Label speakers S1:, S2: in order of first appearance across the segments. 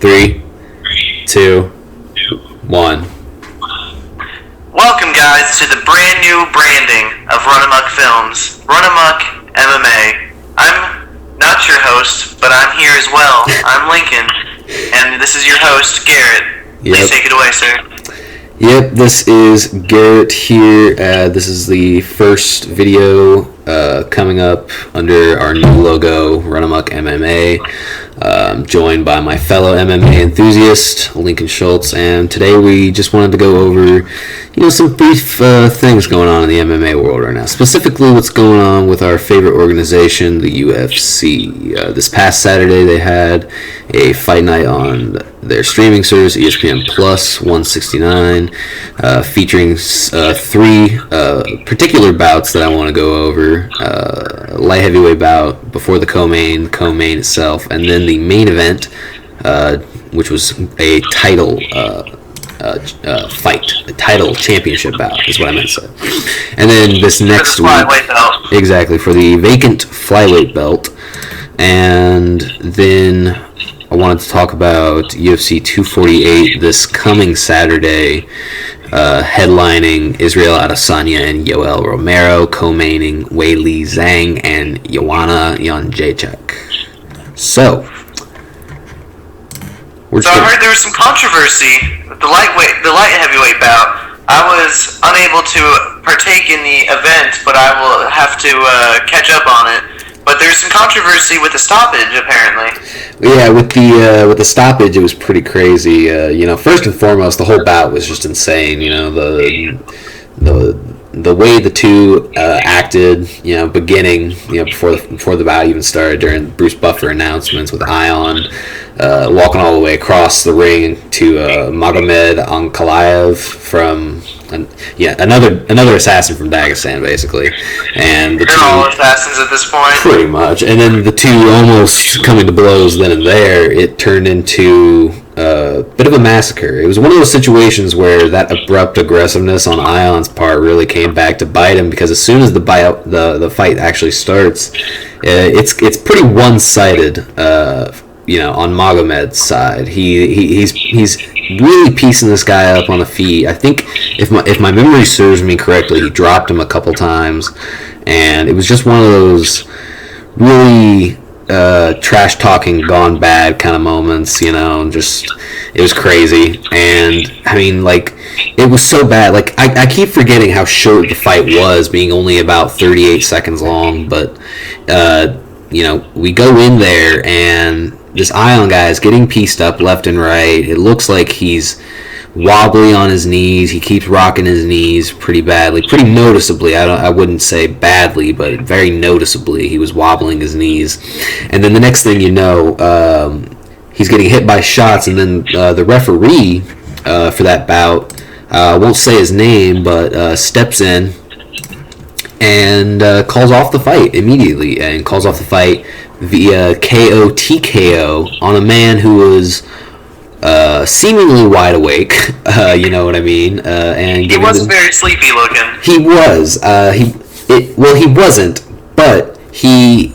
S1: 3, 2, 1.
S2: Welcome, guys, to the brand new branding of RUNAMUCK Films, RUNAMUCK MMA. I'm not your host, but I'm here as well. I'm Lincoln, and this is your host, Garrett. Please take it away, sir.
S1: Yep, this is Garrett here. This is the first video coming up under our new logo, RUNAMUCK MMA. I'm joined by my fellow MMA enthusiast, Lincoln Schultz, and today we just wanted to go over, some brief things going on in the MMA world right now. Specifically, what's going on with our favorite organization, the UFC. This past Saturday, they had a fight night on their streaming service, ESPN Plus 169, featuring 3 particular bouts that I want to go over. Light heavyweight bout before the co-main itself, and then the main event, which was a title fight, a title championship bout is what I meant to say. And then this next week, exactly, for the vacant flyweight belt. And then I wanted to talk about UFC 248 this coming Saturday, headlining Israel Adesanya and Yoel Romero, co-maining Weili, Zhang, and Joanna Jedrzejczyk. So
S2: I heard there was some controversy with the light heavyweight bout. I was unable to partake in the event, but I will have to catch up on it. But there's some controversy with the stoppage, apparently.
S1: Yeah, with the stoppage, it was pretty crazy. First and foremost, the whole bout was just insane. The way the two acted, beginning, before the bout even started, during Bruce Buffer announcements with Ion walking all the way across the ring to Magomed Ankalaev from another assassin from Dagestan, basically, and
S2: they're all assassins at this point,
S1: pretty much. And then the two almost coming to blows then and there. It turned into a bit of a massacre. It was one of those situations where that abrupt aggressiveness on Ion's part really came back to bite him, because as soon as the fight actually starts, it's pretty one-sided. On Magomed's side, he's really piecing this guy up on the feet. I think if my memory serves me correctly, he dropped him a couple times, and it was just one of those really trash talking gone bad kind of moments. It was crazy, and I mean, it was so bad. I keep forgetting how short the fight was, being only about 38 seconds long. But we go in there, and this Ion guy is getting pieced up left and right. It looks like he's wobbly on his knees. He keeps rocking his knees pretty badly, pretty noticeably. I wouldn't say badly, but very noticeably he was wobbling his knees. And then the next thing you know, he's getting hit by shots, and then the referee for that bout, I won't say his name, but steps in and calls off the fight immediately, and calls off the fight via TKO on a man who was seemingly wide awake. You know what I mean? And
S2: he wasn't very sleepy looking.
S1: He was. He wasn't, but he.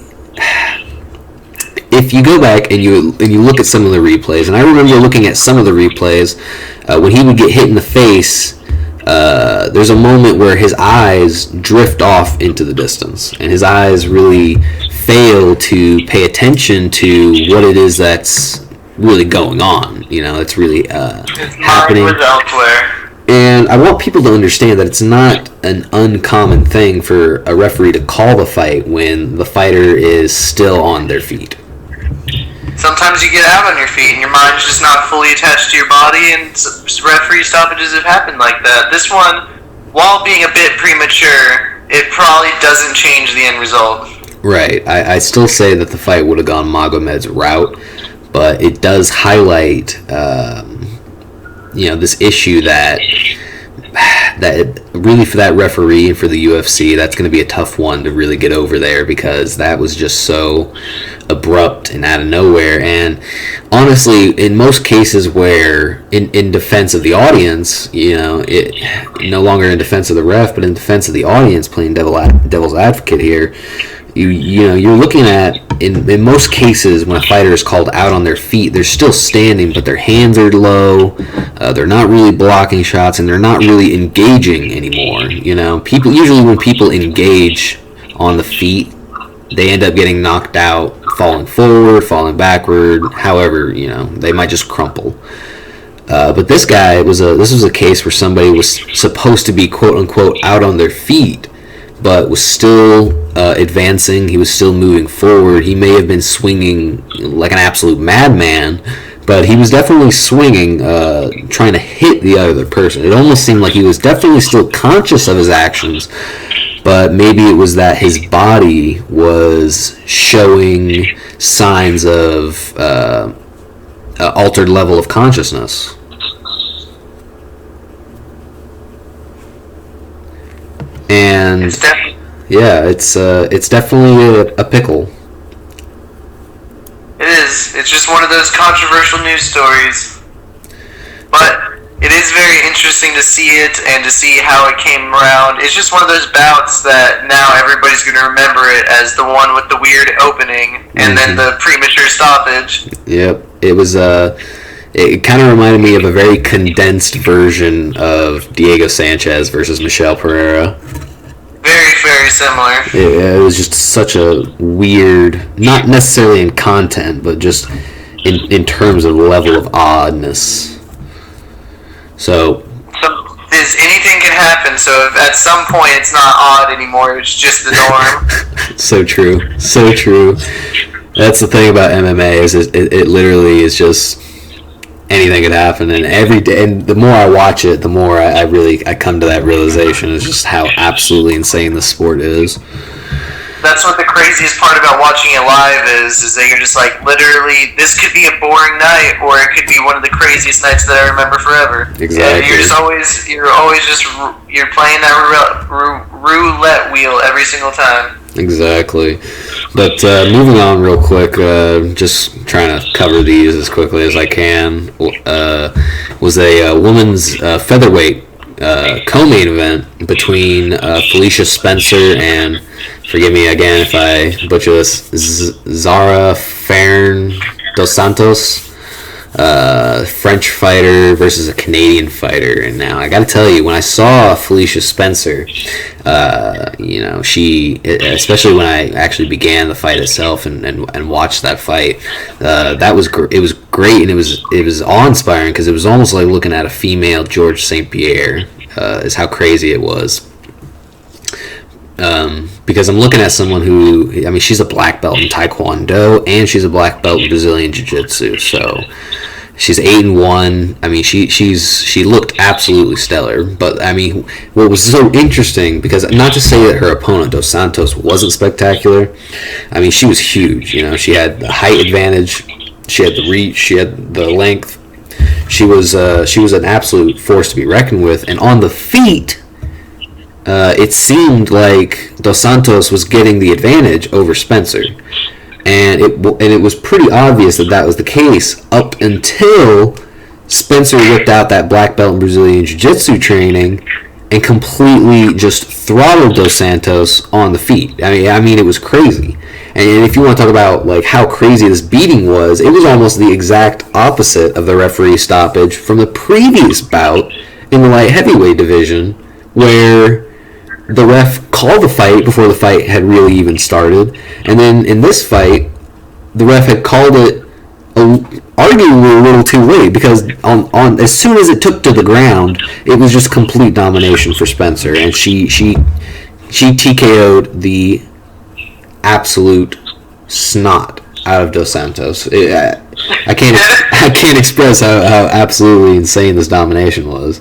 S1: If you go back and you look at some of the replays, and I remember looking at some of the replays when he would get hit in the face. There's a moment where his eyes drift off into the distance, and his eyes really fail to pay attention to what it is that's really going on. It's really happening.
S2: His mind was elsewhere.
S1: And I want people to understand that it's not an uncommon thing for a referee to call the fight when the fighter is still on their feet.
S2: Sometimes you get out on your feet and your mind's just not fully attached to your body, and referee stoppages have happened like that. This one, while being a bit premature, it probably doesn't change the end result.
S1: Right. I still say that the fight would have gone Magomed's route, but it does highlight, this issue that really, for that referee and for the UFC, that's going to be a tough one to really get over there, because that was just so abrupt and out of nowhere. And honestly, in most cases where in defense of the audience, it no longer in defense of the ref, but in defense of the audience, playing devil's advocate here, you're looking at in most cases, when a fighter is called out on their feet, they're still standing, but their hands are low. They're not really blocking shots, and they're not really engaging anymore. People usually, when people engage on the feet, they end up getting knocked out, falling forward, falling backward. However, they might just crumple. But this guy this was a case where somebody was supposed to be quote unquote out on their feet, but was still advancing. He was still moving forward. He may have been swinging like an absolute madman, but he was definitely swinging, trying to hit the other person. It almost seemed like he was definitely still conscious of his actions, but maybe it was that his body was showing signs of altered level of consciousness. And it's definitely a pickle.
S2: It is. It's just one of those controversial news stories. But it is very interesting to see it and to see how it came around. It's just one of those bouts that now everybody's going to remember it as the one with the weird opening and then the premature stoppage.
S1: Yep. It was it kind of reminded me of a very condensed version of Diego Sanchez versus Michel Pereira.
S2: Very, very similar.
S1: Yeah, it was just such a weird, not necessarily in content, but just in terms of level of oddness. So
S2: anything can happen, so if at some point it's not odd anymore, it's just the norm.
S1: So true. So true. That's the thing about MMA, is it literally is just anything could happen, and every day, and the more I watch it, the more I come to that realization is just how absolutely insane the sport is.
S2: That's what the craziest part about watching it live is that you're just like, literally, this could be a boring night, or it could be one of the craziest nights that I remember forever.
S1: Exactly.
S2: And you're playing that roulette wheel every single time.
S1: Exactly. But moving on real quick, just trying to cover these as quickly as I can, was a women's featherweight co-main event between Felicia Spencer and, forgive me again if I butcher this, Zarah Fairn dos Santos, French fighter versus a Canadian fighter. And now I gotta tell you, when I saw Felicia Spencer, she, especially when I actually began the fight itself and watched that fight, it was great, and it was awe-inspiring, because it was almost like looking at a female George St. Pierre, is how crazy it was. Because I'm looking at someone who, she's a black belt in Taekwondo, and she's a black belt in Brazilian Jiu-Jitsu, so she's 8-1. She looked absolutely stellar. But what was so interesting, because not to say that her opponent Dos Santos wasn't spectacular, she was huge. She had the height advantage, she had the reach, she had the length. She was an absolute force to be reckoned with, and on the feet, it seemed like Dos Santos was getting the advantage over Spencer, and it was pretty obvious that was the case up until Spencer whipped out that black belt in Brazilian Jiu-Jitsu training and completely just throttled Dos Santos on the feet. It was crazy. And if you want to talk about like how crazy this beating was, it was almost the exact opposite of the referee stoppage from the previous bout in the light heavyweight division, where the ref called the fight before the fight had really even started, and then in this fight, the ref had called it arguably a little too late, because on as soon as it took to the ground, it was just complete domination for Spencer, and she TKO'd the absolute snot out of Dos Santos. I can't express how absolutely insane this domination was.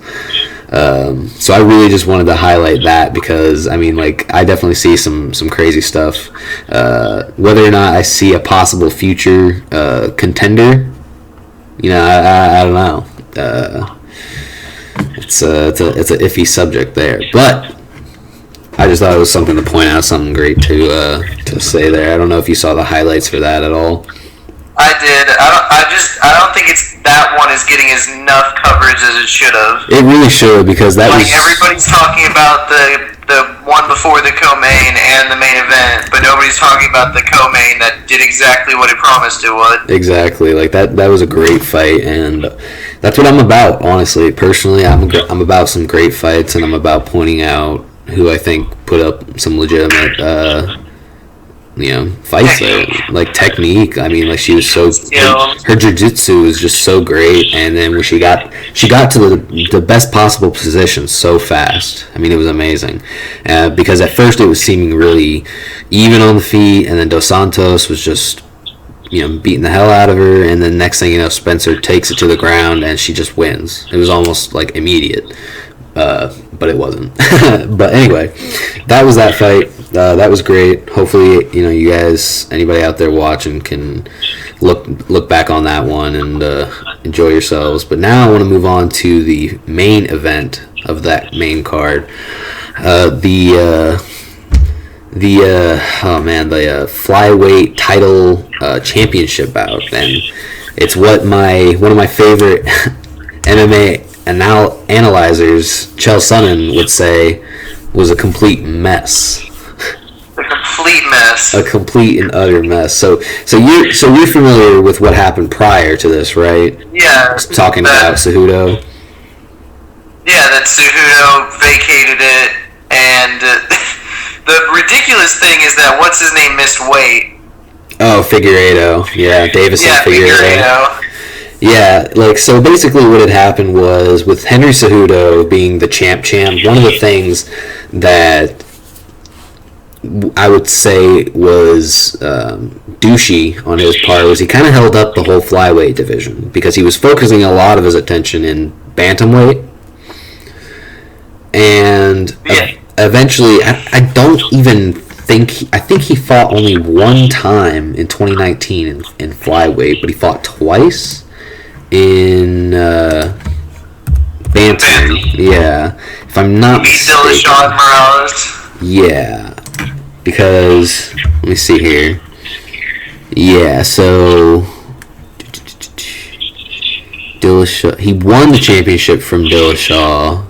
S1: So I really just wanted to highlight that, because I definitely see some crazy stuff. Whether or not I see a possible future contender, I don't know. It's an iffy subject there, but I just thought it was something to point out, something great to say there. I don't know if you saw the highlights for that at all.
S2: I did. I don't think that one is getting enough coverage as it should have.
S1: It really should, because that was...
S2: everybody's talking about the the one before the co-main and the main event, but nobody's talking about the co-main that did exactly what it promised it would.
S1: Exactly, like that was a great fight, and that's what I'm about, honestly. Personally, I'm about some great fights, and I'm about pointing out who I think put up some legitimate fights there. Like technique, I mean, like she was so her jiu-jitsu was just so great, and then when she got to the best possible position so fast. I mean, it was amazing, because at first it was seeming really even on the feet, and then Dos Santos was just beating the hell out of her, and then next thing you know, Spencer takes it to the ground and she just wins. It was almost like immediate, but it wasn't. But anyway, that was that fight. That was great. Hopefully, you guys, anybody out there watching, can look back on that one and enjoy yourselves. But now I want to move on to the main event of that main card. The flyweight title championship bout, and it's what one of my favorite MMA analyzers, Chael Sonnen, would say was a complete mess. A complete and utter mess. So you're familiar with what happened prior to this, right?
S2: Yeah.
S1: Talking about Cejudo.
S2: Yeah, that Cejudo vacated it, and the ridiculous thing is that what's his name missed weight.
S1: Oh, Figueiredo. Yeah, Deiveson.
S2: Yeah, Figueiredo.
S1: Yeah, like, so basically what had happened was, with Henry Cejudo being the champ, one of the things that I would say was douchey on his part was he kind of held up the whole flyweight division because he was focusing a lot of his attention in bantamweight, and eventually I don't even think I think he fought only one time in 2019 in flyweight, but he fought twice in bantam. Yeah, if I'm not mistaken. Yeah. Because, let me see here. Yeah, so Dillashaw, he won the championship from Dillashaw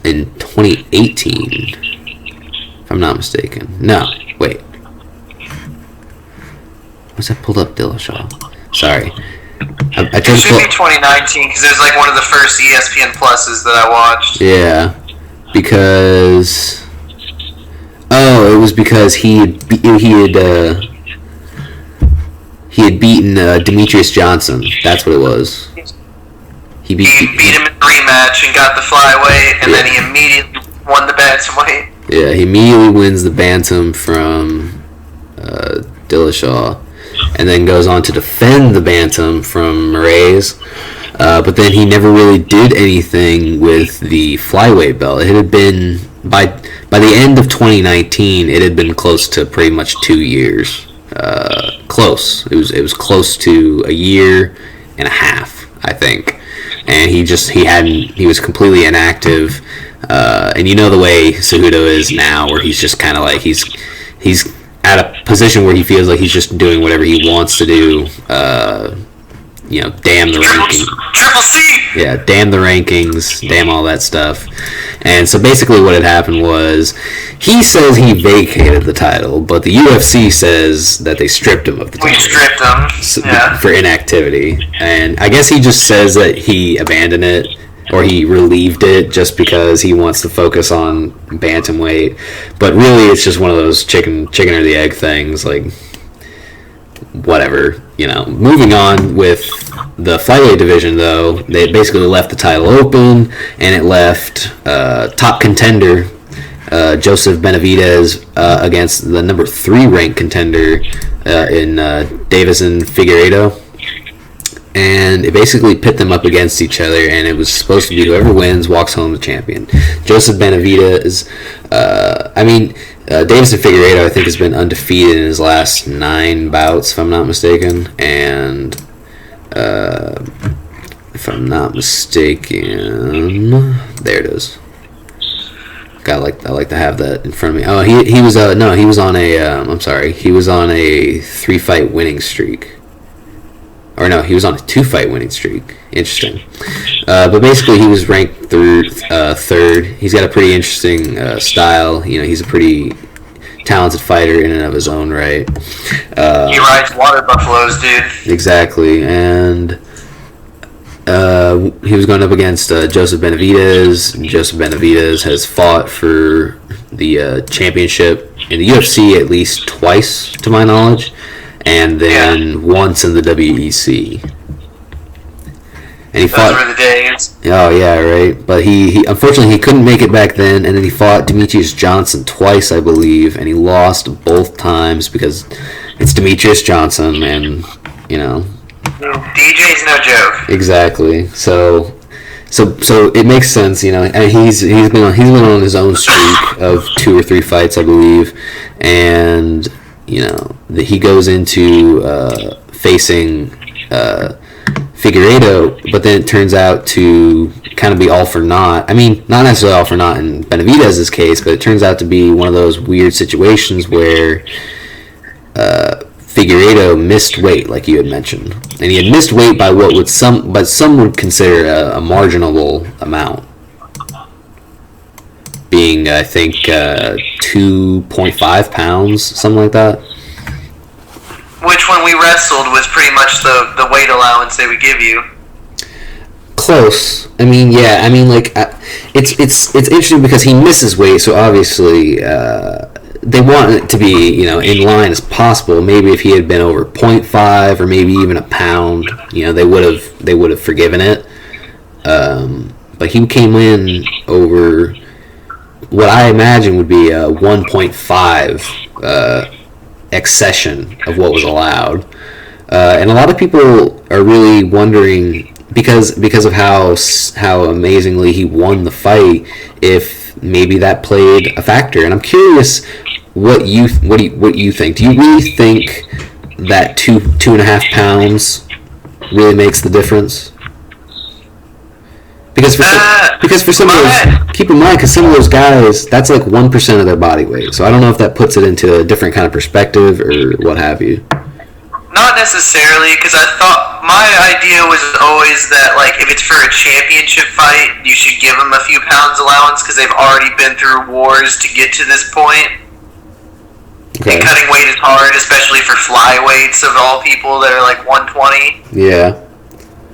S1: in 2018, if I'm not mistaken. No, wait. Was that pulled up Dillashaw? Sorry.
S2: It should be 2019 because it was like one of the first ESPN Pluses that I watched.
S1: Yeah, because... Oh, it was because he had beaten Demetrius Johnson. That's what it was. He beat him
S2: in the rematch and got the flyweight, and then he immediately won the bantamweight.
S1: Yeah, he immediately wins the bantam from Dillashaw, and then goes on to defend the bantam from Moraes. But then he never really did anything with the flyweight belt. It had been by the end of 2019, it had been close to pretty much 2 years. Close. It was close to a year and a half, I think. And he was completely inactive. And you know the way Cejudo is now, where he's just kind of like he's at a position where he feels like he's just doing whatever he wants to do. Damn the rankings.
S2: Triple C!
S1: Yeah, damn the rankings, damn all that stuff. And so basically what had happened was, he says he vacated the title, but the UFC says that they stripped him of the title.
S2: We stripped him,
S1: for inactivity. And I guess he just says that he abandoned it, or he relieved it, just because he wants to focus on bantamweight. But really, it's just one of those chicken or the egg things, like... whatever, Moving on with the flyweight division, though, they basically left the title open, and it left top contender Joseph Benavidez against the number 3 ranked contender in Deiveson Figueiredo, and it basically pit them up against each other, and it was supposed to be whoever wins walks home the champion. Joseph Benavidez, Deiveson Figueiredo, I think, has been undefeated in his last 9 bouts, if I'm not mistaken. And if I'm not mistaken, there it is. I like to have that in front of me. Oh, he was on a 3-fight winning streak, or no, he was on a 2-fight winning streak. Interesting. But basically, he was ranked third. He's got a pretty interesting style. He's a pretty talented fighter in and of his own right.
S2: He rides water buffaloes, dude.
S1: Exactly, and he was going up against Joseph Benavidez. Joseph Benavidez has fought for the championship in the UFC at least twice, to my knowledge, and then once in the WEC. And he fought.
S2: Those were the days.
S1: Oh yeah, right. But he unfortunately he couldn't make it back then, and then he fought Demetrius Johnson twice, I believe, and he lost both times because it's Demetrius Johnson, and
S2: DJ's no joke.
S1: Exactly. So it makes sense, and he's been on his own streak of 2 or 3 fights, I believe, and he goes into facing Figueiredo, but then it turns out to kind of be all for naught. I mean, not necessarily all for naught in Benavidez's case, but it turns out to be one of those weird situations where Figueiredo missed weight, like you had mentioned, and he had missed weight by some would consider a marginal amount, being I think 2.5 pounds, something like that.
S2: Which, when we wrestled, was pretty much the weight allowance they would give you.
S1: Close. I mean, yeah. I mean, like, it's interesting because he misses weight, so obviously they want it to be in line as possible. Maybe if he had been over 0.5 or maybe even a pound, they would have forgiven it. But he came in over what I imagine would be a 1.5. Accession of what was allowed, and a lot of people are really wondering because of how amazingly he won the fight, if maybe that played a factor. And I'm curious what you think. Do you really think that 2.5 pounds really makes the difference? Because for some of those, keep in mind, because some of those guys, that's like 1% of their body weight. So I don't know if that puts it into a different kind of perspective or what have you.
S2: Not necessarily, because I thought my idea was always that, like, if it's for a championship fight, you should give them a few pounds allowance because they've already been through wars to get to this point. Okay. And cutting weight is hard, especially for flyweights of all people that are like 120.
S1: Yeah.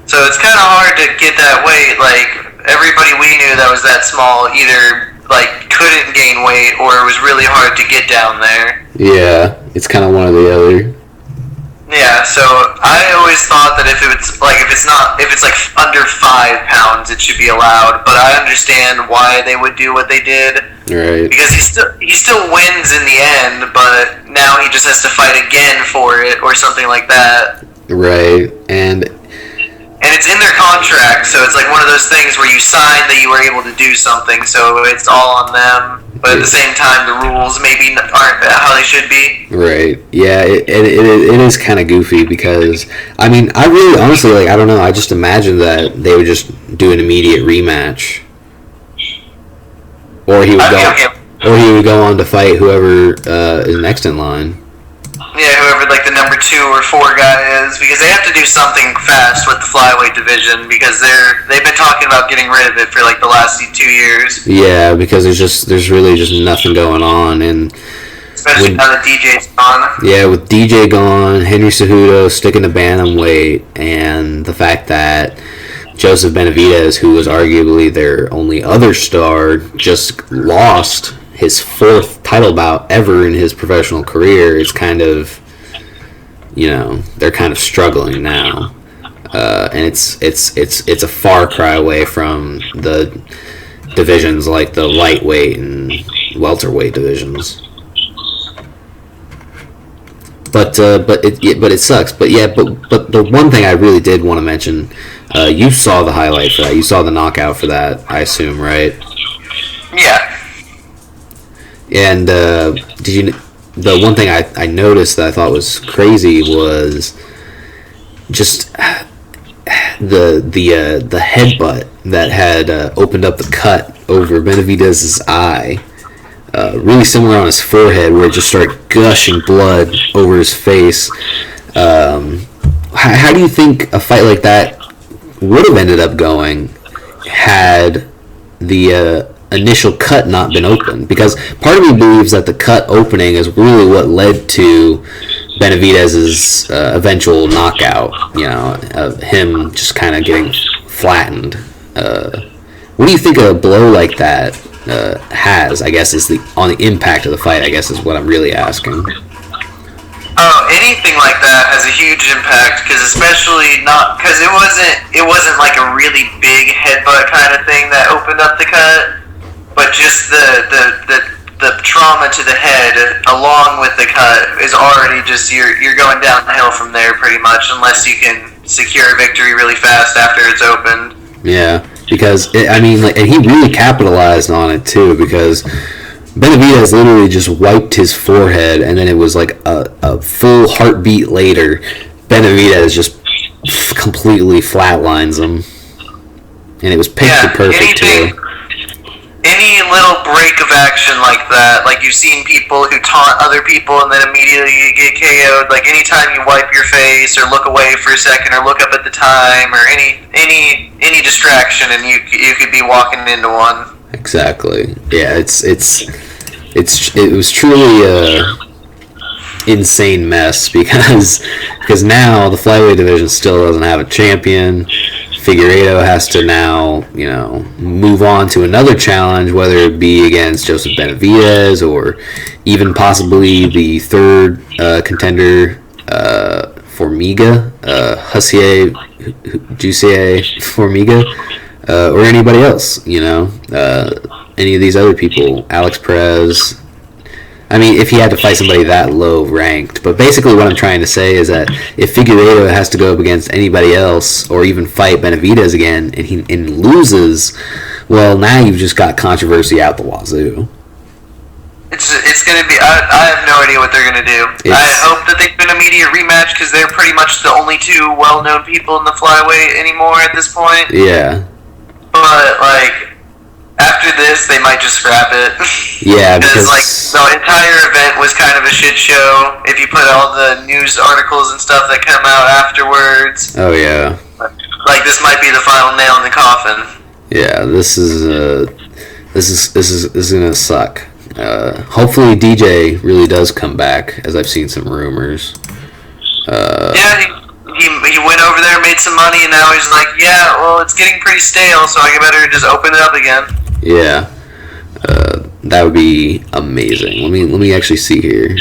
S2: So it's kind of hard to get that weight. Like, everybody we knew that was that small either, like, couldn't gain weight or it was really hard to get down there.
S1: Yeah, it's kind of one or the other.
S2: Yeah, so I always thought that if it's like under 5 pounds, it should be allowed. But I understand why they would do what they did.
S1: Right. Because
S2: he still wins in the end, but now he just has to fight again for it or something like that.
S1: Right, and
S2: it's in their contract, so it's like one of those things where you sign that you were able to do something, so it's all on them. But at the same time, the rules maybe aren't how they should be.
S1: Right. Yeah, it is kind of goofy because, I mean, I really, honestly, like, I don't know, I just imagine that they would just do an immediate rematch. Or he would go on to fight whoever is next in line.
S2: Yeah, whoever like the number 2 or 4 guy is, because they have to do something fast with the flyweight division because they've been talking about getting rid of it for like the last 2 years.
S1: Yeah, because there's really just nothing going on, and
S2: especially now that DJ's gone.
S1: Yeah, with DJ gone, Henry Cejudo sticking to bantamweight, and the fact that Joseph Benavidez, who was arguably their only other star, just lost his 4th title bout ever in his professional career. It's kind of, they're kind of struggling now, and it's a far cry away from the divisions like the lightweight and welterweight divisions. But it sucks. But the one thing I really did want to mention, you saw the highlight for that. You saw the knockout for that, I assume, right?
S2: Yeah.
S1: And the one thing I noticed that I thought was crazy was just the headbutt that had opened up the cut over Benavidez's eye, really similar on his forehead, where it just started gushing blood over his face. How how do you think a fight like that would have ended up going had the initial cut not been open? Because part of me believes that the cut opening is really what led to Benavidez's eventual knockout. Of him just kind of getting flattened. What do you think a blow like that has? I guess is on the impact of the fight. I guess is what I'm really asking.
S2: Oh, anything like that has a huge impact, because it wasn't like a really big headbutt kind of thing that opened up the cut, but just the trauma to the head along with the cut is already just you're going downhill from there pretty much, unless you can secure a victory really fast after it's opened. Yeah,
S1: because and he really capitalized on it too, because Benavidez literally just wiped his forehead, and then it was like a full heartbeat later, Benavidez just completely flatlines him, and it was picture perfect too.
S2: Any little break of action like that, like you've seen people who taunt other people and then immediately you get KO'd. Like anytime you wipe your face or look away for a second or look up at the time or any distraction, and you could be walking into one.
S1: Exactly. Yeah, it was truly a insane mess because now the flyweight division still doesn't have a champion. Figueiredo has to now, move on to another challenge, whether it be against Joseph Benavidez or even possibly the third contender, Formiga, Jussier Formiga, or anybody else, any of these other people, Alex Perez. If he had to fight somebody that low ranked. But basically what I'm trying to say is that if Figueiredo has to go up against anybody else or even fight Benavidez again and loses, well, now you've just got controversy out the wazoo.
S2: It's going to be... I have no idea what they're going to do. I hope that they do an immediate rematch, because they're pretty much the only two well-known people in the flyweight anymore at this point.
S1: Yeah.
S2: But, after this, they might just scrap it.
S1: Yeah, because
S2: the entire event was kind of a shit show. If you put all the news articles and stuff that come out afterwards.
S1: Oh yeah.
S2: This might be the final nail in the coffin.
S1: Yeah, this is gonna suck. Hopefully DJ really does come back, as I've seen some rumors.
S2: He went over there, made some money, and now he's like, yeah, well, it's getting pretty stale, so I better just open it up again.
S1: Yeah, that would be amazing. Let me actually see here.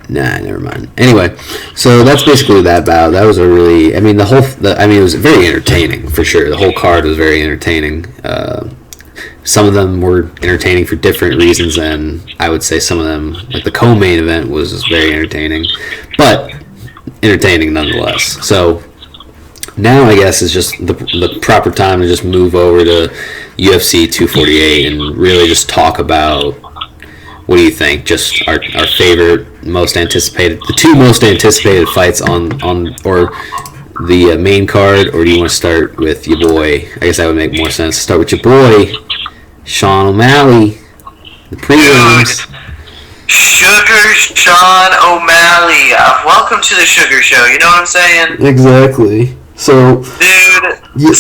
S1: Nah, never mind. Anyway, so that's basically that bout. That was a really, it was very entertaining for sure. The whole card was very entertaining. Some of them were entertaining for different reasons, and I would say some of them, like the co-main event, was very entertaining, but entertaining nonetheless. So now I guess is just the proper time to just move over to UFC 248 and really just talk about, what do you think? Just our favorite, most anticipated, the two most anticipated fights on or the main card, or do you want to start with your boy? I guess that would make more sense. Start with your boy, Sean O'Malley, the prelims.
S2: Sugar Sean O'Malley. Welcome to the Sugar Show. You know what I'm saying?
S1: Exactly. So,
S2: dude,
S1: you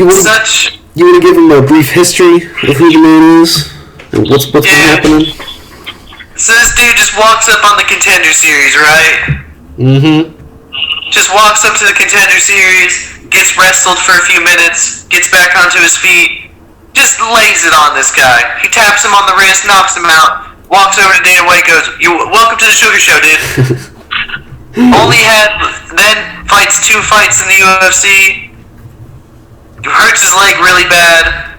S1: want to give him a brief history of who the man is and what's been happening?
S2: So this dude just walks up on the Contender Series, right?
S1: Mm-hmm.
S2: Just walks up to the Contender Series, gets wrestled for a few minutes, gets back onto his feet, just lays it on this guy. He taps him on the wrist, knocks him out, walks over to Dana White, goes, welcome to the Sugar Show, dude. Then fights 2 fights in the UFC, hurts his leg really bad,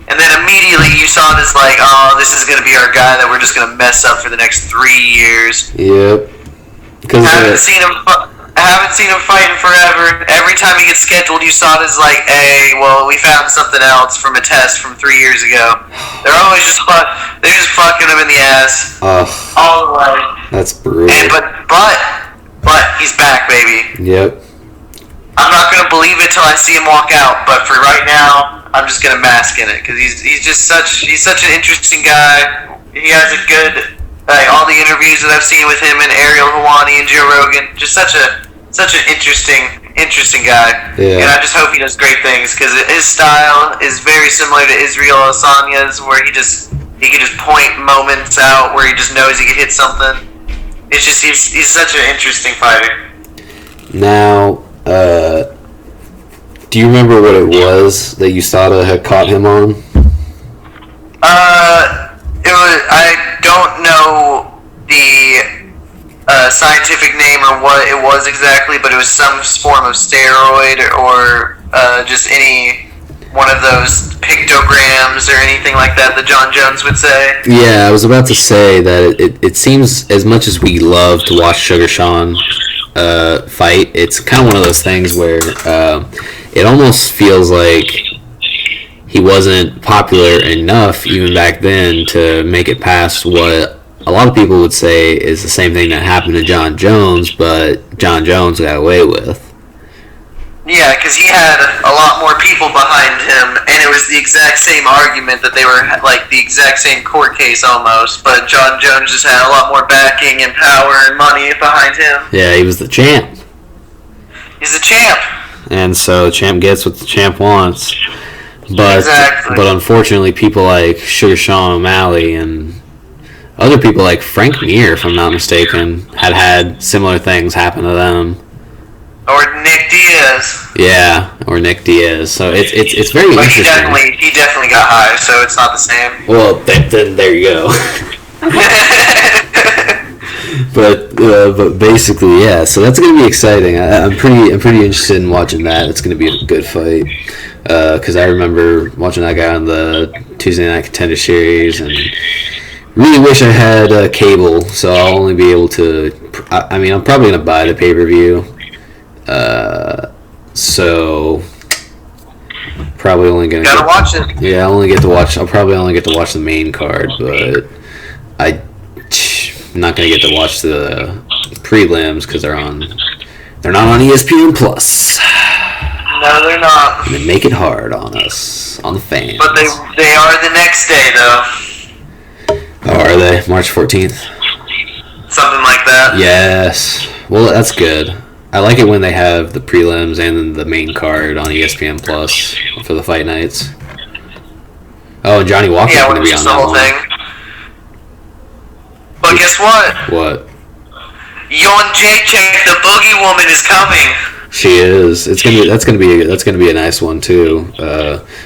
S2: and then immediately you saw this this is going to be our guy that we're just going to mess up for the next 3 years.
S1: Yep.
S2: I haven't seen him fight in forever. Every time he gets scheduled, you saw this hey, well, we found something else from a test from 3 years ago. They're always just fucking him in the ass all the way.
S1: That's brutal.
S2: But he's back, baby.
S1: Yep.
S2: I'm not gonna believe it till I see him walk out. But for right now, I'm just gonna bask in it because he's such an interesting guy. He has a good Like all the interviews that I've seen with him and Ariel Helwani and Joe Rogan, just such an interesting guy.
S1: Yeah.
S2: And I just hope he does great things because his style is very similar to Israel Adesanya's, where he can just point moments out where he just knows he can hit something. It's just he's such an interesting fighter.
S1: Now, do you remember what it was that USADA had caught him on?
S2: I don't know the scientific name or what it was exactly, but it was some form of steroid or just any one of those pictograms or anything like that John Jones would say.
S1: Yeah, I was about to say that it seems, as much as we love to watch Sugar Sean fight, it's kind of one of those things where it almost feels like he wasn't popular enough even back then to make it past what a lot of people would say is the same thing that happened to John Jones, but John Jones got away with.
S2: Yeah, because he had a lot more people behind him, and it was the exact same argument that they were like the exact same court case almost, but John Jones just had a lot more backing and power and money behind him.
S1: Yeah, he was the champ.
S2: He's the champ.
S1: And so the champ gets what the champ wants. But
S2: exactly.
S1: But unfortunately, people like Sugar Sean O'Malley and other people like Frank Mir, if I'm not mistaken, had similar things happen to them.
S2: Or Nick Diaz.
S1: Yeah, or Nick Diaz. So it's very interesting.
S2: He definitely got high, so it's not the same.
S1: Well, then there you go. But basically, yeah. So that's gonna be exciting. I'm pretty interested in watching that. It's gonna be a good fight. Because I remember watching that guy on the Tuesday Night Contender Series, and really wish I had cable, so I'll only be able to. I mean, I'm probably gonna buy the pay-per-view. So probably only gonna
S2: watch it.
S1: Yeah, I'll probably only get to watch the main card, but I'm not gonna get to watch the prelims because they're not on ESPN Plus.
S2: No, they're not.
S1: And they make it hard on us, on the fans.
S2: But they are the next day, though.
S1: Oh, are they? March 14th?
S2: Something like that.
S1: Yes. Well, that's good. I like it when they have the prelims and then the main card on ESPN Plus for the fight nights. Oh, and Johnny Walker's going to be on that
S2: whole
S1: one.
S2: Thing. But guess what?
S1: What?
S2: Jedrzejczyk, the Boogie Woman, is coming.
S1: She is. That's gonna be a nice one too.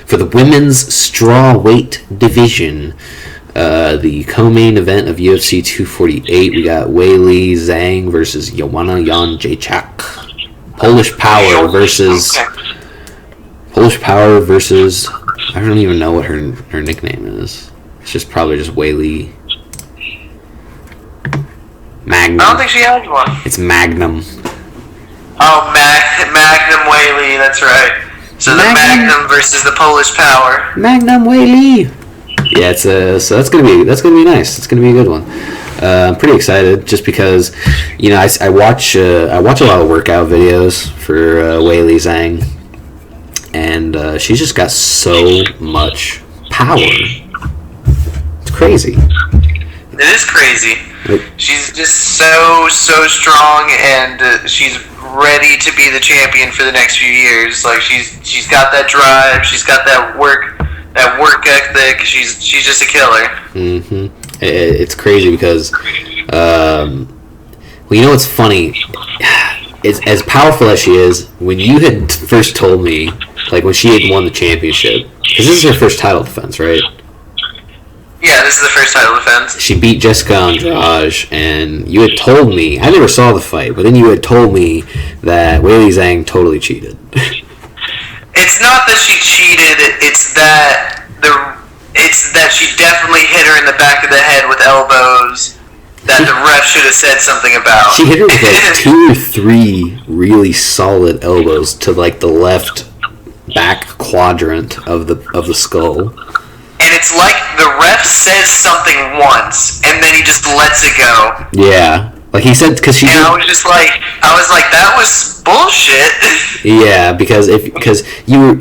S1: For the women's strawweight division, the co-main event of UFC 248, we got Weili Zhang versus Joanna Jedrzejczyk. Polish Power versus I don't even know what her nickname is. It's probably just Weili. Magnum.
S2: I don't think she has one.
S1: It's Magnum.
S2: Oh, Magnum Weili, that's right. So the Magnum versus the Polish Power.
S1: Magnum Weili. Yeah, so that's gonna be nice. It's gonna be a good one. I'm pretty excited just because, I watch a lot of workout videos for Weili Zhang, and she's just got so much power. It's crazy.
S2: It is crazy. She's just so strong, and she's ready to be the champion for the next few years. Like she's got that drive, she's got that work ethic. She's just a killer. Mm-hmm.
S1: It's crazy because, what's funny? Is as powerful as she is. When you had first told me, like when she had won the championship, because this is her first title defense, right?
S2: Yeah, this is the first title defense.
S1: She beat Jessica Andrade, and you had told me, I never saw the fight, but then you had told me that Weili Zhang totally cheated.
S2: It's not that she cheated, it's that she definitely hit her in the back of the head with elbows that the ref should have said something about.
S1: She hit her with like 2 or 3 really solid elbows to like the left back quadrant of the skull.
S2: And it's like the ref says something once, and then he just lets it go.
S1: Yeah, like he said, because she. And
S2: I was like, that was bullshit.
S1: Yeah, because you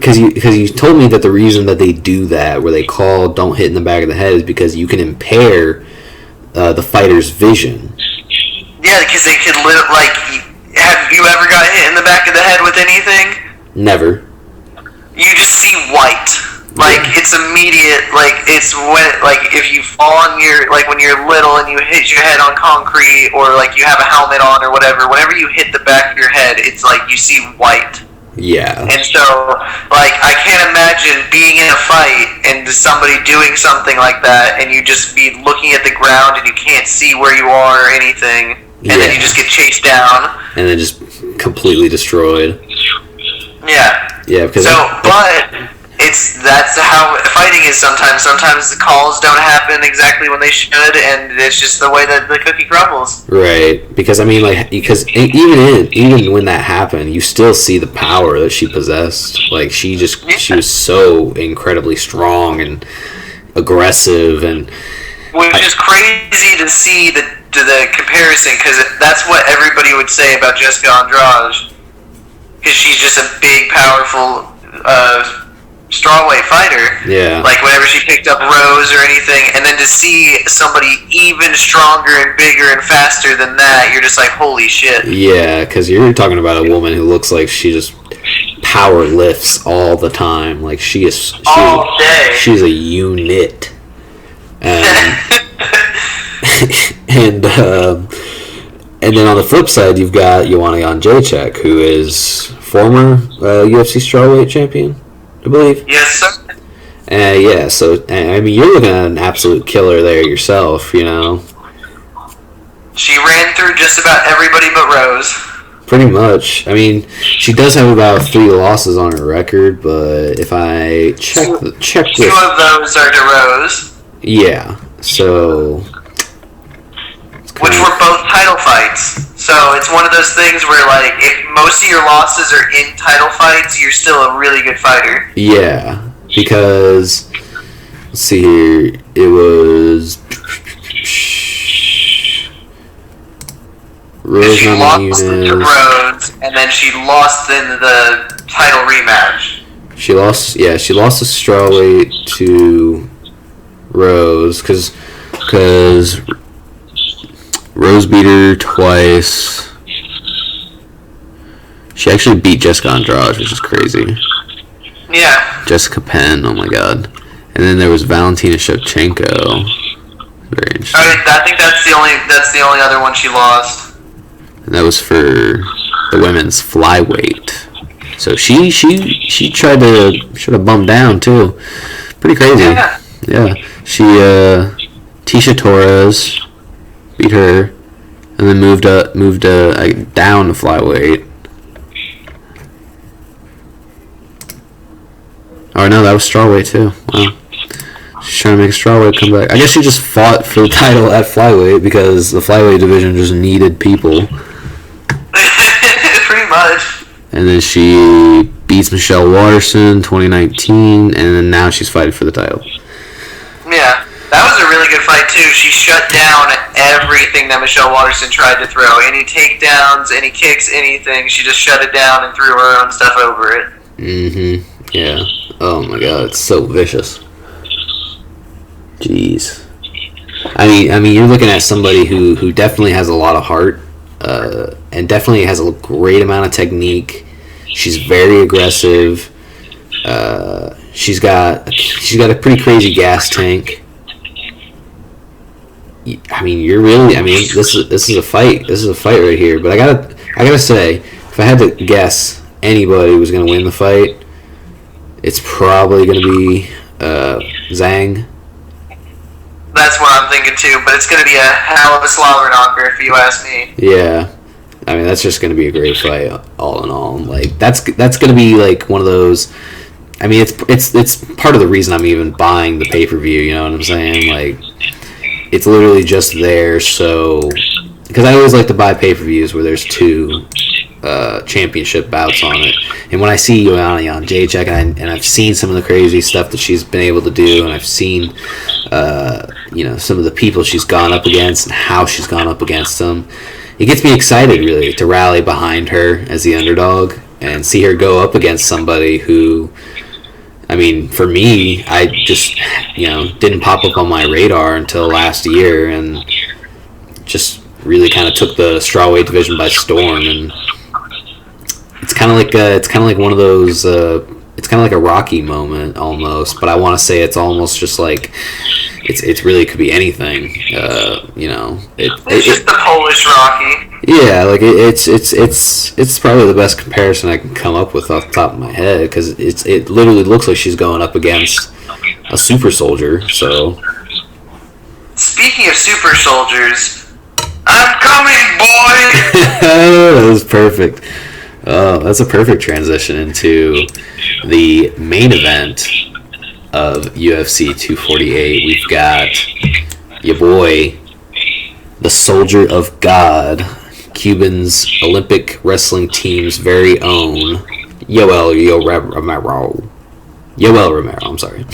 S1: told me that the reason that they do that, where they call "don't hit in the back of the head," is because you can impair the fighter's vision.
S2: Yeah, because they could live like. Have you ever got hit in the back of the head with anything?
S1: Never.
S2: You just see white. Like, it's immediate. Like, it's when, like, if you fall on your, like, when you're little and you hit your head on concrete, or like you have a helmet on or whatever. Whenever you hit the back of your head, it's like you see white.
S1: Yeah.
S2: And so, like, I can't imagine being in a fight and somebody doing something like that, and you just be looking at the ground and you can't see where you are or anything, and then you just get chased down. And
S1: then just completely destroyed.
S2: Yeah.
S1: Yeah, because...
S2: but that's how fighting is sometimes. Sometimes the calls don't happen exactly when they should, and it's just the way that the cookie crumbles.
S1: Right, because I mean, like, because even when that happened, you still see the power that she possessed. Like, she was so incredibly strong and aggressive, and
S2: which is crazy to see the comparison, because that's what everybody would say about Jessica Andrade, because she's just a big, powerful strawweight fighter.
S1: Yeah.
S2: Like, whenever she picked up Rose or anything, and then to see somebody even stronger and bigger and faster than that, you're just like, holy shit.
S1: Yeah, because you're talking about a woman who looks like she just power lifts all the time. Like,
S2: all day.
S1: She's a unit. And and then on the flip side, you've got Joanna Jedrzejczyk, who is former UFC strawweight champion, I believe.
S2: Yes, sir.
S1: Yeah, so, I mean, you're looking at an absolute killer there yourself, you know.
S2: She ran through just about everybody but Rose.
S1: Pretty much. I mean, she does have about 3 losses on her record, but if I check
S2: 2 of those are to Rose.
S1: Yeah, so...
S2: Which were both title fights. So it's one of those things where, like, if most of your losses are in title fights, you're still a really good fighter.
S1: Yeah, because, let's see here, it was... Rose
S2: she lost to Rose, and then she lost in the title rematch.
S1: She lost the strawweight to Rose, because Rose beat her twice. She actually beat Jessica Andrade, which is crazy.
S2: Yeah.
S1: Jessica Penn, oh my god. And then there was Valentina Shevchenko. Very interesting.
S2: I think that's the only other one she lost.
S1: And that was for the women's flyweight. So she tried to bum down too. Pretty crazy.
S2: Yeah.
S1: Yeah. She Tisha Torres beat her, and then moved down to flyweight. Oh no, that was strawweight too. Wow. She's trying to make a strawweight come back. I guess she just fought for the title at flyweight because the flyweight division just needed people.
S2: Pretty much.
S1: And then she beats Michelle Waterson 2019, and then now she's fighting for the title.
S2: Yeah, that was a really good fight too. She shut down everything that Michelle Waterson tried to throw. Any takedowns, any kicks, anything. She just shut it down and threw her own stuff over it.
S1: Mm-hmm. Yeah. Oh my god, it's so vicious. Jeez. I mean, you're looking at somebody who definitely has a lot of heart, and definitely has a great amount of technique. She's very aggressive. She's got a pretty crazy gas tank. I mean, this is a fight. This is a fight right here. But I gotta say, if I had to guess anybody was gonna win the fight, it's probably gonna be Zhang.
S2: That's what I'm thinking too, but it's going to be a hell of a slobber knocker if you ask me.
S1: Yeah. I mean, that's just going to be a great fight, all in all. Like, that's going to be, like, one of those... I mean, it's part of the reason I'm even buying the pay-per-view, you know what I'm saying? Like, it's literally just there, so... Because I always like to buy pay-per-views where there's 2 championship bouts on it. And when I see Joanna Jedrzejczyk, and I've seen some of the crazy stuff that she's been able to do, and I've seen... some of the people she's gone up against and how she's gone up against them. It gets me excited, really, to rally behind her as the underdog and see her go up against somebody who, I mean, for me, I just, didn't pop up on my radar until last year, and just really kind of took the strawweight division by storm, and it's kind of like one of those. It's kind of like a Rocky moment almost, but I want to say it's almost just like it's really could be anything.
S2: It's just the Polish Rocky.
S1: Yeah, like it's probably the best comparison I can come up with off the top of my head, because it literally looks like she's going up against a super soldier. So,
S2: speaking of super soldiers, I'm coming, boy.
S1: That was perfect. Oh, that's a perfect transition into the main event of UFC 248. We've got your boy, the Soldier of God, Cuban's Olympic wrestling team's very own Yoel Romero, I'm sorry.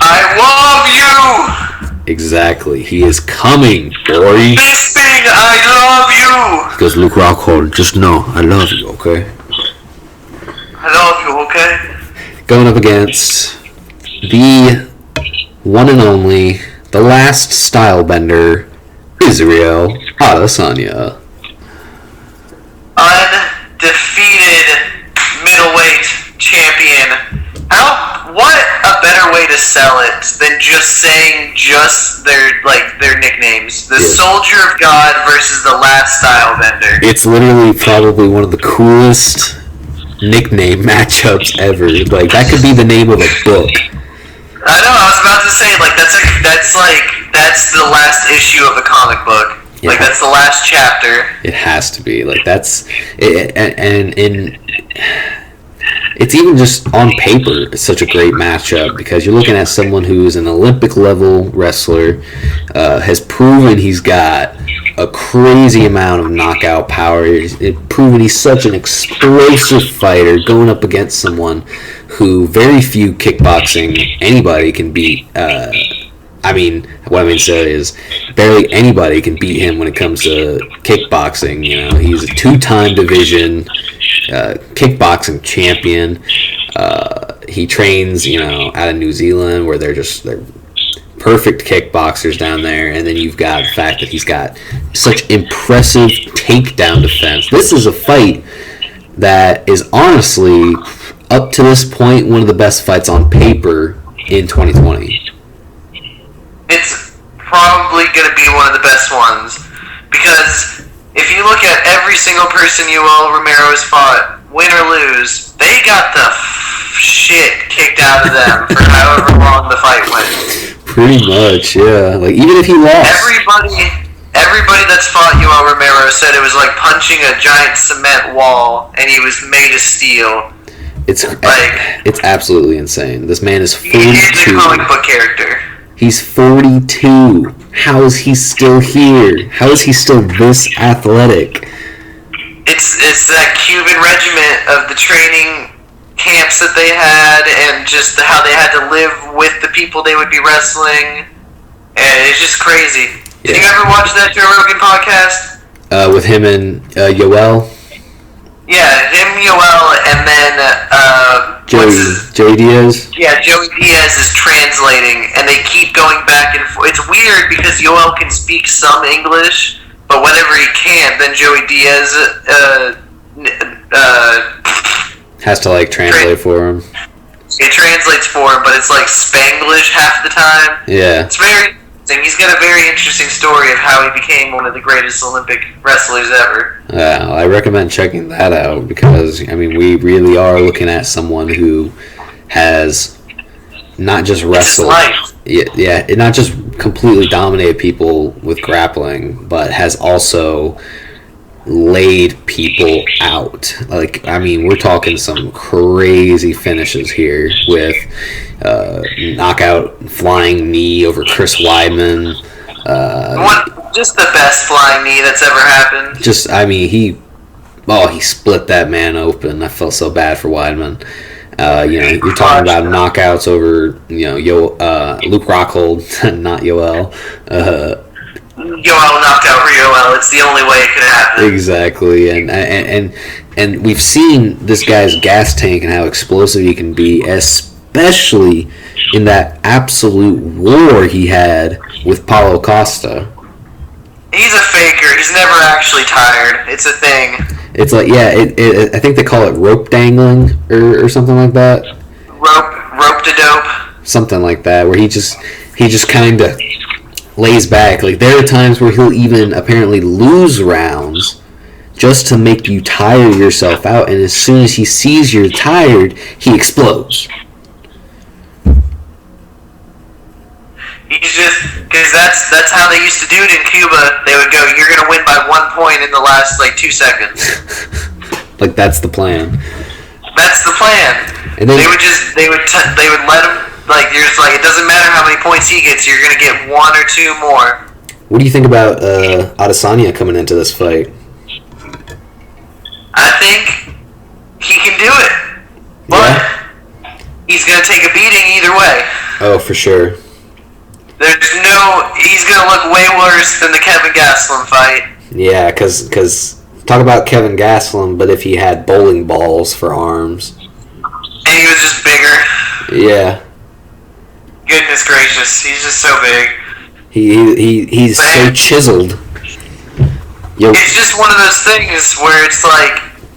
S2: I love you!
S1: Exactly. He is coming, boy.
S2: Bisping, I love you!
S1: He goes, Luke Rockhold, just know, I love you, okay?
S2: I love you, okay?
S1: Going up against the one and only, the last style bender, Israel Adesanya.
S2: Undefeated middleweight champion. What a better way to sell it than just saying their nicknames. The Soldier of God versus the last style bender.
S1: It's literally probably one of the coolest nickname matchups ever. Like, that could be the name of a book.
S2: I know, I was about to say, that's the last issue of a comic book.
S1: Yeah.
S2: Like, that's the last chapter.
S1: It has to be. Like, that's... It's even just on paper, it's such a great matchup, because you're looking at someone who's an Olympic level wrestler, has proven he's got a crazy amount of knockout power. He's proven he's such an explosive fighter, going up against someone who very few kickboxing anybody can beat. What I mean to say is barely anybody can beat him when it comes to kickboxing. You know, he's a two-time division kickboxing champion. He trains, out of New Zealand, where they're perfect kickboxers down there. And then you've got the fact that he's got such impressive takedown defense. This is a fight that is honestly, up to this point, one of the best fights on paper in 2020.
S2: It's probably going to be one of the best ones, because if you look at every single person Yoel Romero has fought, win or lose, they got the shit kicked out of them for however long the fight went.
S1: Pretty much, yeah. Like, even if he lost.
S2: Everybody that's fought Yoel Romero said it was like punching a giant cement wall and he was made of steel.
S1: It's absolutely insane. This man is 42.
S2: He's a comic book character.
S1: He's 42. How is he still here? How is he still this athletic?
S2: It's that Cuban regiment of the training camps that they had, and just how they had to live with the people they would be wrestling. And it's just crazy. Did you ever watch that Joe Rogan podcast?
S1: With him and Yoel? Yeah,
S2: him, Yoel, and then
S1: Joey Diaz?
S2: Yeah, Joey Diaz is translating, and they keep going back and forth. It's weird because Yoel can speak some English, but whenever he can't, then Joey Diaz
S1: has to translate for him.
S2: It translates for him, but it's like Spanglish half the time.
S1: Yeah.
S2: It's very interesting. He's got a very interesting story of how he became one of the greatest Olympic wrestlers ever.
S1: I recommend checking that out, because, we really are looking at someone who has not just wrestled. Yeah, not just completely dominated people with grappling, but has also laid people out. We're talking some crazy finishes here with knockout flying knee over Chris Weidman.
S2: Just the best flying knee that's ever happened.
S1: He split that man open. I felt so bad for Weidman. You're talking about knockouts over, Luke Rockhold, not Yoel.
S2: Yoel knocked out Yoel. It's the only way it could happen.
S1: Exactly, and we've seen this guy's gas tank and how explosive he can be, especially in that absolute war he had with Paulo Costa.
S2: He's a faker. He's never actually tired. It's a thing.
S1: It's like, yeah, I think they call it rope dangling or something like that.
S2: Rope to dope.
S1: Something like that, where he just kind of lays back. Like, there are times where he'll even apparently lose rounds just to make you tire yourself out, and as soon as he sees you're tired, he explodes.
S2: He's just, because that's how they used to do it in Cuba. They would go, you're going to win by 1 point in the last, 2 seconds.
S1: Like, that's the plan.
S2: That's the plan.
S1: And then,
S2: they would let him, you're just it doesn't matter how many points he gets, you're going to get 1 or 2 more.
S1: What do you think about Adesanya coming into this fight?
S2: I think he can do it. But he's going to take a beating either way.
S1: Oh, for sure.
S2: He's going to look way worse than the Kevin Gastelum fight.
S1: Yeah, because talk about Kevin Gastelum, but if he had bowling balls for arms.
S2: And he was just bigger.
S1: Yeah.
S2: Goodness gracious, he's just so big.
S1: He's so chiseled.
S2: It's just one of those things where it's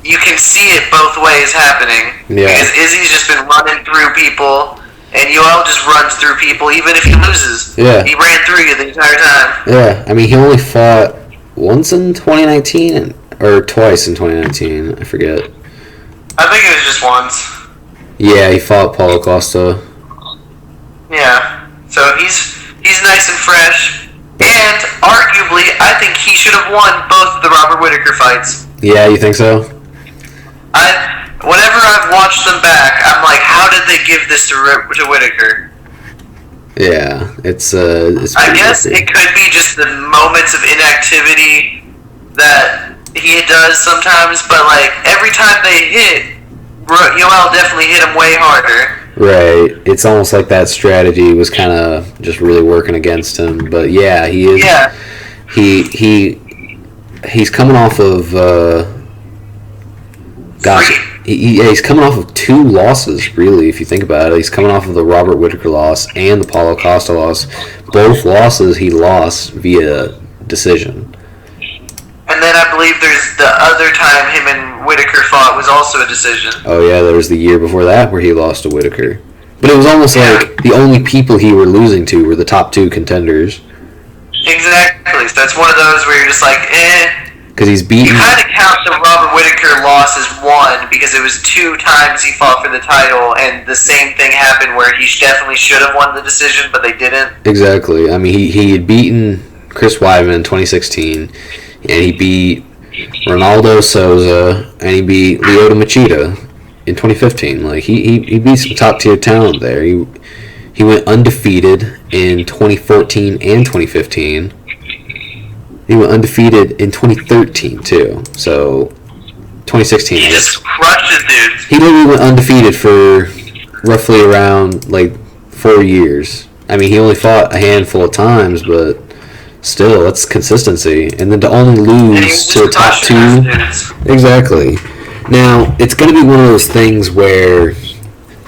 S2: you can see it both ways happening.
S1: Yeah.
S2: Because Izzy's just been running through people, and Yoel just runs through people even if he loses.
S1: Yeah.
S2: He ran through you the entire time.
S1: Yeah, I mean, he only fought once in 2019, or twice in 2019, I forget.
S2: I think it was just once.
S1: Yeah, he fought Paulo Costa.
S2: Yeah, so he's nice and fresh, and arguably, I think he should have won both the Robert Whittaker fights.
S1: Yeah, you think so?
S2: Whenever I've watched them back, I'm like, how did they give this to Whittaker?
S1: Yeah, it's
S2: I guess it could be just the moments of inactivity that he does sometimes, but every time they hit, Yoel definitely hit him way harder.
S1: Right. It's almost like that strategy was kind of just really working against him. But yeah, he is.
S2: Yeah.
S1: He's coming off of. He's coming off of 2 losses, really, if you think about it. He's coming off of the Robert Whittaker loss and the Paulo Costa loss. Both losses he lost via decision.
S2: And then I believe there's the other time him and Whittaker fought was also a decision.
S1: Oh yeah, there was the year before that where he lost to Whittaker. But it was almost like the only people he were losing to were the top 2 contenders.
S2: Exactly. So that's one of those where you're just
S1: Because he's beaten.
S2: You kind of count the Robert Whittaker loss as 1 because it was 2 times he fought for the title, and the same thing happened where he definitely should have won the decision, but they didn't.
S1: Exactly. I mean, he had beaten Chris Weidman in 2016, and he beat Ronaldo Souza, and he beat Lyoto Machida in 2015. He beat some top tier talent there. He went undefeated in 2014 and 2015. He went undefeated in 2013 too. So 2016.
S2: He just crushes dudes.
S1: He literally went undefeated for roughly around 4 years. I mean, he only fought a handful of times, but still, that's consistency. And then to only lose to the top 2. Exactly. Now, it's going to be one of those things where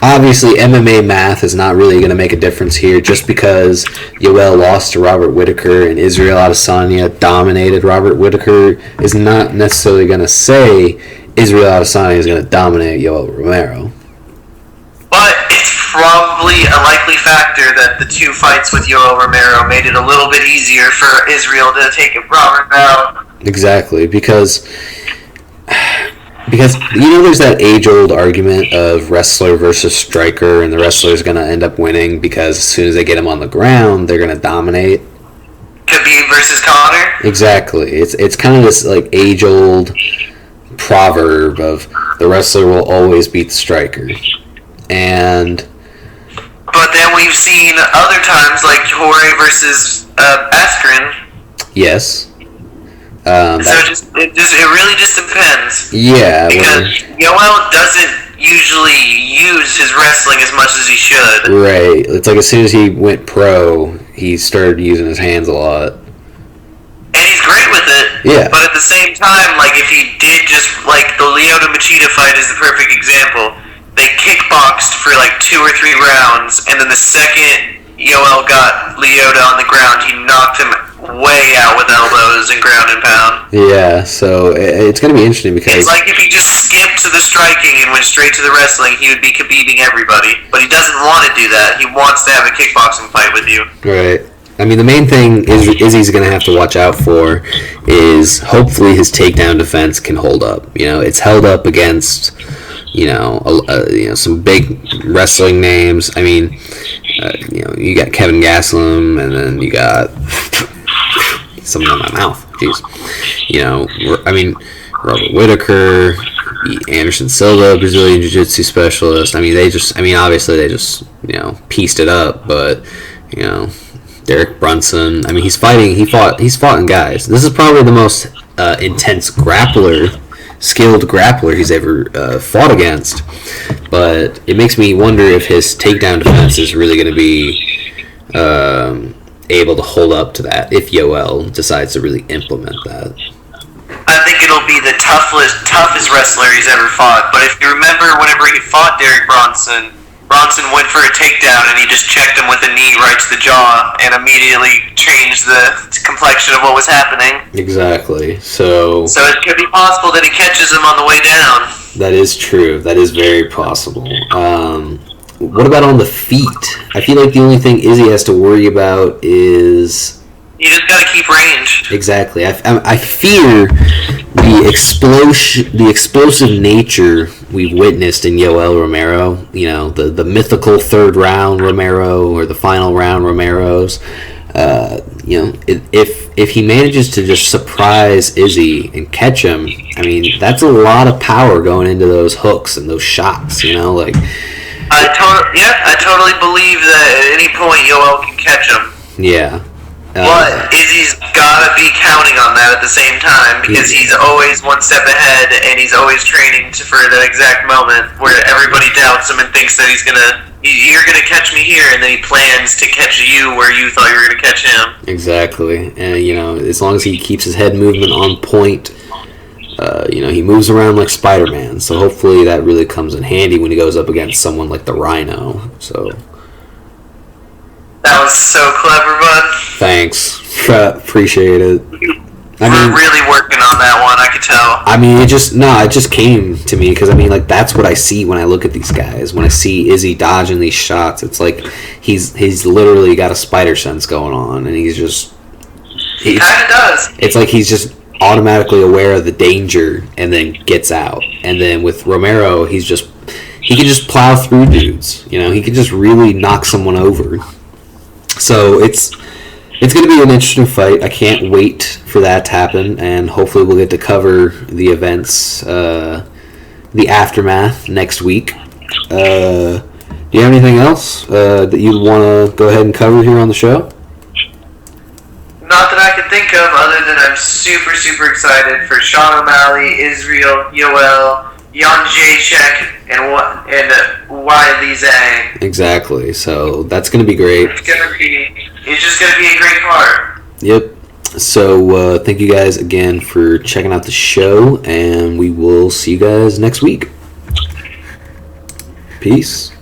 S1: obviously MMA math is not really going to make a difference here just because Yoel lost to Robert Whittaker and Israel Adesanya dominated Robert Whittaker is not necessarily going to say Israel Adesanya is going to dominate Yoel Romero.
S2: But it's probably a likely factor that the 2 fights with Yoel Romero made it a little bit easier for Israel to take Robert out.
S1: Exactly, because there's that age-old argument of wrestler versus striker, and the wrestler's going to end up winning because as soon as they get him on the ground, they're going to dominate.
S2: Khabib versus Conor?
S1: Exactly. It's kind of this age-old proverb of the wrestler will always beat the striker.
S2: But then we've seen other times like Jorge versus Askren.
S1: Yes.
S2: It really just depends.
S1: Yeah.
S2: Because Yoel doesn't usually use his wrestling as much as he should.
S1: Right. It's as soon as he went pro, he started using his hands a lot.
S2: And he's great with it.
S1: Yeah.
S2: But at the same time, if he did just, the Lyoto Machida fight is the perfect example. They kickboxed for 2 or 3 rounds, and then the second Yoel got Lyoto on the ground, he knocked him way out with elbows. those in ground and pound.
S1: Yeah, so it's going to be interesting because...
S2: It's like if he just skipped to the striking and went straight to the wrestling, he would be Khabibing everybody. But he doesn't want to do that. He wants to have a kickboxing fight with you.
S1: Right. I mean, the main thing Izzy's going to have to watch out for is hopefully his takedown defense can hold up. You know, it's held up against, some big wrestling names. I mean, you got Kevin Gastelum, and then you got something in my mouth. Jeez. Robert Whittaker, Anderson Silva, Brazilian Jiu-Jitsu specialist. I mean, obviously they just, pieced it up, but, Derek Brunson. I mean, he's fought in guys. This is probably the most intense skilled grappler he's ever fought against. But it makes me wonder if his takedown defense is really going to be able to hold up to that if Yoel decides to really implement that.
S2: I think it'll be the toughest wrestler he's ever fought. But if you remember, whenever he fought Derek Bronson went for a takedown and he just checked him with a knee right to the jaw and immediately changed the complexion of what was happening.
S1: Exactly. So
S2: it could be possible that he catches him on the way down.
S1: That is true. That is very possible. What about on the feet? I feel like the only thing Izzy has to worry about is...
S2: You just gotta keep range.
S1: Exactly. I fear the explosive nature we've witnessed in Yoel Romero. The mythical third round Romero or the final round Romeros. If he manages to just surprise Izzy and catch him, I mean, that's a lot of power going into those hooks and those shots. I
S2: totally believe that at any point Yoel can catch him.
S1: Yeah.
S2: But Izzy's gotta be counting on that at the same time because he's always one step ahead and he's always training for that exact moment where everybody doubts him and thinks that you're gonna catch me here, and then he plans to catch you where you thought you were gonna catch him.
S1: Exactly, and as long as he keeps his head movement on point, he moves around like Spider-Man. So hopefully that really comes in handy when he goes up against someone like the Rhino. So.
S2: That was so clever, bud.
S1: Thanks. Appreciate it.
S2: We're really working on that one, I could tell.
S1: I mean, it just came to me because, that's what I see when I look at these guys. When I see Izzy dodging these shots, it's like he's literally got a spider sense going on, and he kind of
S2: does.
S1: It's like he's just automatically aware of the danger and then gets out. And then with Romero, he can just plow through dudes. He can just really knock someone over. So it's going to be an interesting fight. I can't wait for that to happen, and hopefully we'll get to cover the events, the aftermath next week. Do you have anything else that you'd want to go ahead and cover here on the show?
S2: Not that I can think of, other than I'm super, super excited for Sean O'Malley, Israel, Yoel, Jedrzejczyk, and Weili Zhang.
S1: Exactly. So that's going to be great.
S2: It's just going to be a great card.
S1: Yep. So thank you guys again for checking out the show, and we will see you guys next week. Peace.